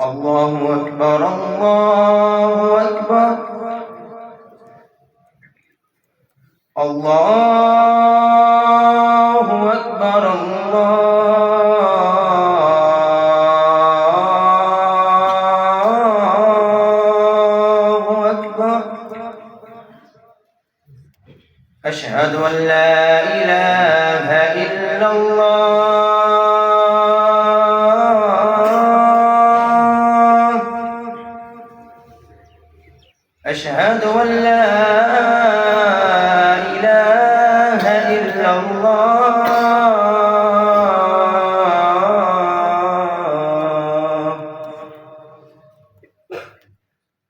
الله أكبر الله أكبر الله أكبر الله أكبر أشهد أن لا إله إلا الله أشهد أن لا إله إلا الله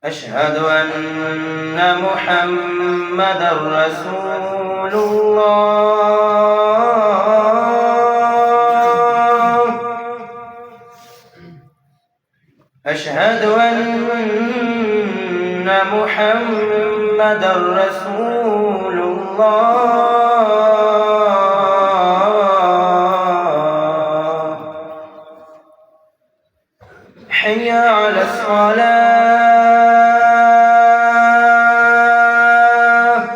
أشهد أن محمدًا رسول الله أشهد أن محمدًا رسول الله حي على الصلاة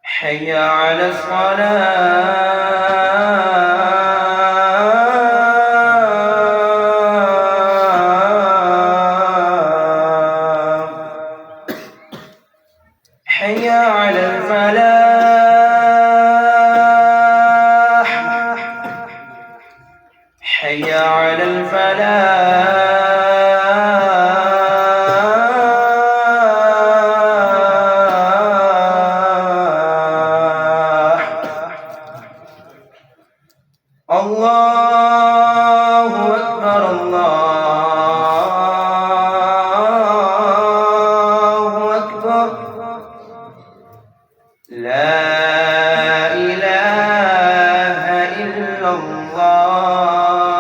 حي على الصلاة حي على الفلاح حي على الفلاح الله أكبر الله أكبر لا إله إلا الله